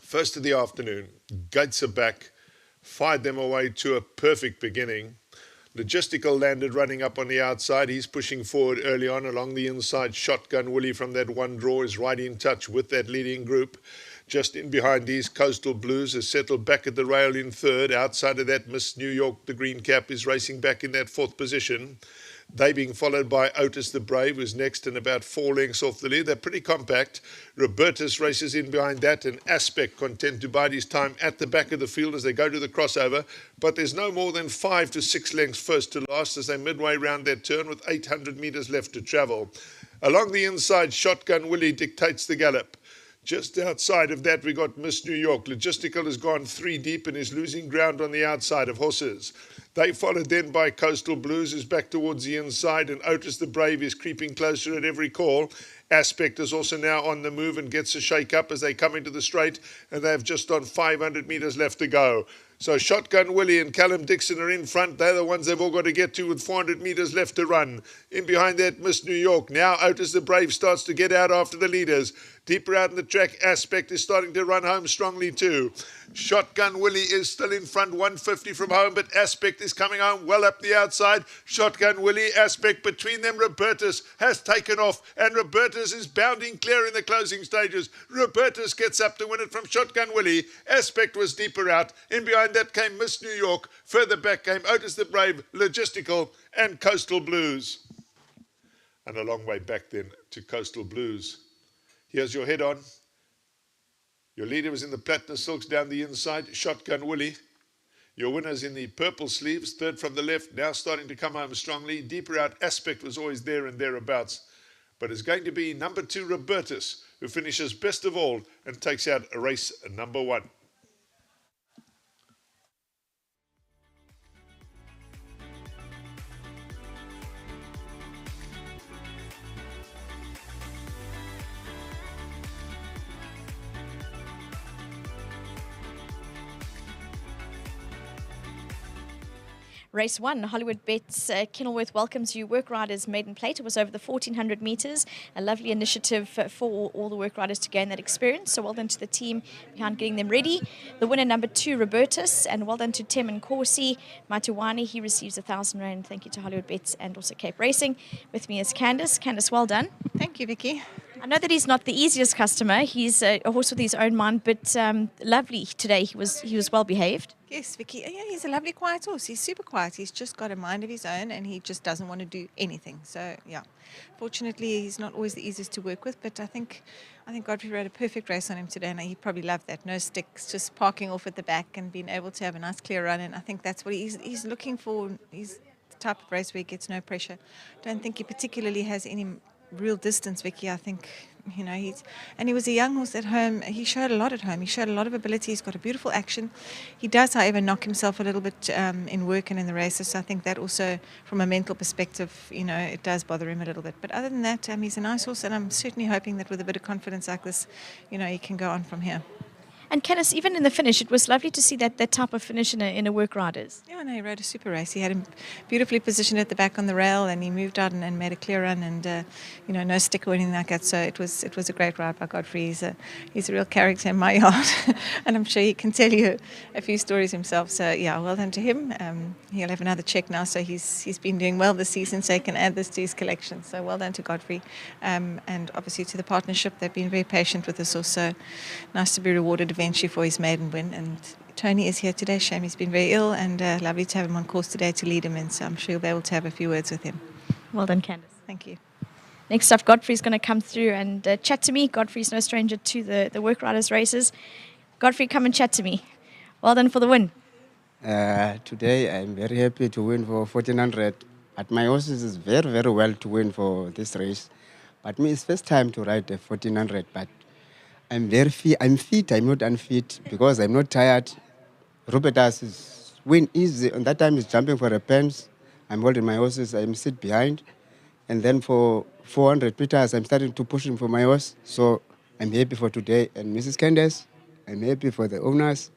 First of the afternoon, gates are back, fired them away to a perfect beginning. Logistical landed running up on the outside. He's pushing forward early on along the inside. Shotgun Willie from that one draw is right in touch with that leading group. Just in behind these, Coastal Blues has settled back at the rail in third. Outside of that, Miss New York, the green cap, is racing back in that fourth position. They being followed by Otis the Brave, who's next and about 4 lengths off the lead. They're pretty compact. Rubertus races in behind that, and Aspect content to bide his time at the back of the field as they go to the crossover. But there's no more than 5 to 6 lengths first to last as they're midway round their turn with 800 metres left to travel. Along the inside, Shotgun Willie dictates the gallop. Just outside of that, we got Miss New York. Logistical has gone 3 deep and is losing ground on the outside of horses. They followed then by Coastal Blues, who's back towards the inside, and Otis the Brave is creeping closer at every call. Aspect is also now on the move and gets a shake up as they come into the straight, and they have just on 500 metres left to go. So Shotgun Willie and Callum Dixon are in front. They're the ones they've all got to get to with 400 metres left to run. In behind that, Miss New York. Now Otis the Brave starts to get out after the leaders. Deeper out in the track, Aspect is starting to run home strongly too. Shotgun Willie is still in front, 150 from home, but Aspect is coming home well up the outside. Shotgun Willie, Aspect between them. Rubertus has taken off, and Rubertus is bounding clear in the closing stages. Rubertus gets up to win it from Shotgun Willie. Aspect was deeper out. In behind that came Miss New York. Further back came Otis the Brave, Logistical, and Coastal Blues. And a long way back then to Coastal Blues. Here's your head on. Your leader was in the platinum silks down the inside, Shotgun Willie. Your winners in the purple sleeves, third from the left, now starting to come home strongly. Deeper out, Aspect was always there and thereabouts. But it's going to be number 2, Rubertus, who finishes best of all and takes out race number 1. Race 1, Hollywood Bets, Kenilworth welcomes you. Work Riders Maiden Plate. It was over the 1,400 metres. A lovely initiative for all the work riders to gain that experience. So well done to the team behind getting them ready. The winner, number 2, Rubertus, and well done to Tem and Corsi. Matuwani, he receives 1,000 rand. Thank you to Hollywood Bets and also Cape Racing. With me is Candice. Candice, well done. Thank you, Vicky. I know that he's not the easiest customer. He's a horse with his own mind, but lovely today. He was well behaved. Yes, Vicky. Yeah, he's a lovely, quiet horse. He's super quiet. He's just got a mind of his own, and he just doesn't want to do anything. So, yeah. Fortunately, he's not always the easiest to work with, but I think Godfrey rode a perfect race on him today, and he probably loved that. No sticks, just parking off at the back and being able to have a nice clear run. And I think that's what he's looking for. He's the type of race where he gets no pressure. Don't think he particularly has any real distance, Vicky. I think, he was a young horse at home. He showed a lot at home. He showed a lot of ability. He's got a beautiful action. He does, however, knock himself a little bit in work and in the races. So I think that also, from a mental perspective, it does bother him a little bit. But other than that, he's a nice horse, and I'm certainly hoping that with a bit of confidence like this, he can go on from here. And Candice, even in the finish, it was lovely to see that type of finish in a Work Riders. Yeah, no, he rode a super race. He had him beautifully positioned at the back on the rail, and he moved out and made a clear run, and no stick or anything like that. So it was a great ride by Godfrey. He's a real character in my yard, and I'm sure he can tell you a few stories himself. So yeah, well done to him. He'll have another check now, so he's been doing well this season, so he can add this to his collection. So well done to Godfrey, and obviously to the partnership. They've been very patient with us also. Nice to be rewarded eventually for his maiden win. And Tony is here today. Shame he's been very ill, and lovely to have him on course today to lead him in. So I'm sure you'll be able to have a few words with him. Well done, Candice. Thank you. Next up, Godfrey's going to come through and chat to me. Godfrey's no stranger to the Work Riders races. Godfrey, come and chat to me. Well done for the win. Today I'm very happy to win for 1,400. But my horses is very, very well to win for this race. But me, it's first time to ride the 1,400. But I'm very fit. I'm fit. I'm not unfit because I'm not tired. Rubertus is win easy. And that time he's jumping for a pens. I'm holding my horses. I'm sit behind. And then for 400 meters, I'm starting to push him for my horse. So I'm happy for today. And Mrs. Candace, I'm happy for the owners.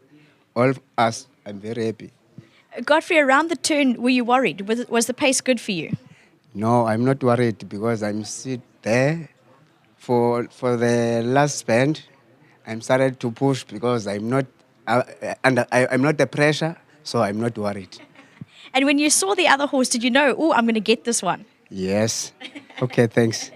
All of us, I'm very happy. Godfrey, around the turn, were you worried? Was the pace good for you? No, I'm not worried because I'm sit there. For the last bend, I'm started to push because I'm not I'm not the pressure, so I'm not worried. And when you saw the other horse, did you know, oh, I'm going to get this one? Yes. Okay, thanks.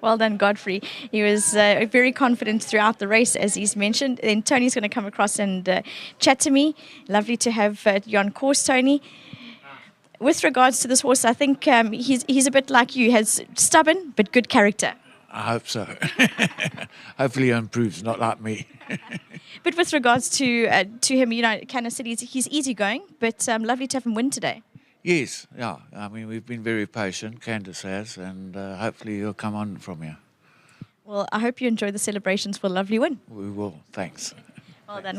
Well done, Godfrey. He was very confident throughout the race, as he's mentioned. Then Tony's going to come across and chat to me. Lovely to have you on course, Tony. With regards to this horse, I think he's a bit like you. Has stubborn but good character. I hope so. Hopefully he improves, not like me. But with regards to him, you know, Canna City, he's easygoing, but lovely to have him win today. Yes, yeah. I mean, we've been very patient, Candace has, and hopefully he'll come on from here. Well, I hope you enjoy the celebrations for a lovely win. We will. Thanks.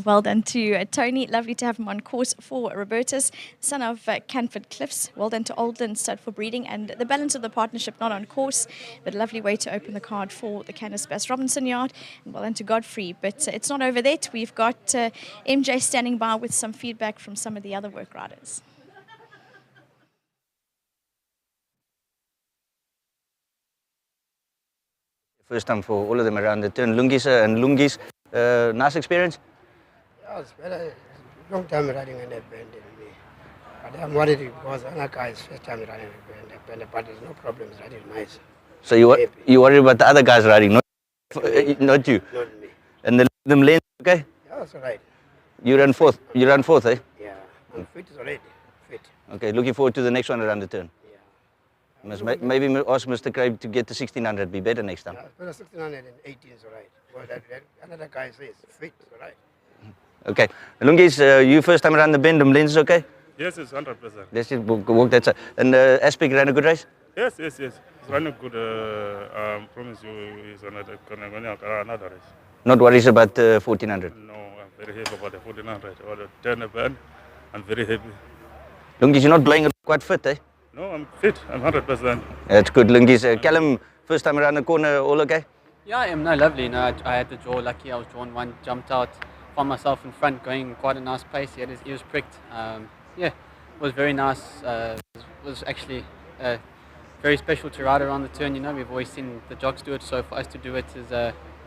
Well done to Tony. Lovely to have him on course for Rubertus, son of Canford Cliffs. Well done to Oldland Stud for breeding, and the balance of the partnership not on course, but a lovely way to open the card for the Canis Bass Robinson yard. And well done to Godfrey, but it's not over yet. We've got MJ standing by with some feedback from some of the other work riders. First time for all of them around the turn. Lungis, nice experience? Yeah, it's better. Long time riding in that bend in me. But I'm worried because another guy is first time riding in that bend, but there's no problems riding nice. So you worry about the other guys riding, not you? Not me. And them lanes, okay? Yeah, that's all right. You run fourth, eh? Yeah, I'm fit already. Fit. Okay, looking forward to the next one around the turn. Maybe ask Mr. Craig to get the 1600, be better next time. Yeah, better 1618 is all right. Well, that another guy says fit, all right. Okay, Lungis, you first time around the bend, them lanes, okay? Yes, it's 100%. Let's just walk that side. And Aspect ran a good race? Yes. It's running good. Promise you, he's another race. Not worries about the 1400? No, I'm very happy about the 1400. Or the turn band, I'm very happy. Lungis, you're not blowing it quite fit, eh? No, I'm fit. I'm 100%. That's good, Lungis. Callum, first time around the corner, all okay? Yeah, I am. No, lovely. No, I had to draw. Lucky I was drawn one, jumped out, found myself in front, going quite a nice pace. He had his ears pricked. Yeah, it was very nice. It was actually very special to ride around the turn. You know, we've always seen the jocks do it, so for us to do it is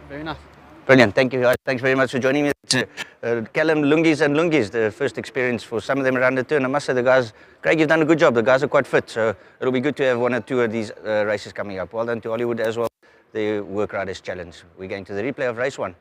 very nice. Brilliant. Thank you, guys. Thanks very much for joining me. Callum, Lungis, the first experience for some of them around the turn. I must say, the guys, Craig, you've done a good job. The guys are quite fit, so it'll be good to have one or two of these races coming up. Well done to Hollywood as well, the Work Riders Challenge. We're going to the replay of race 1.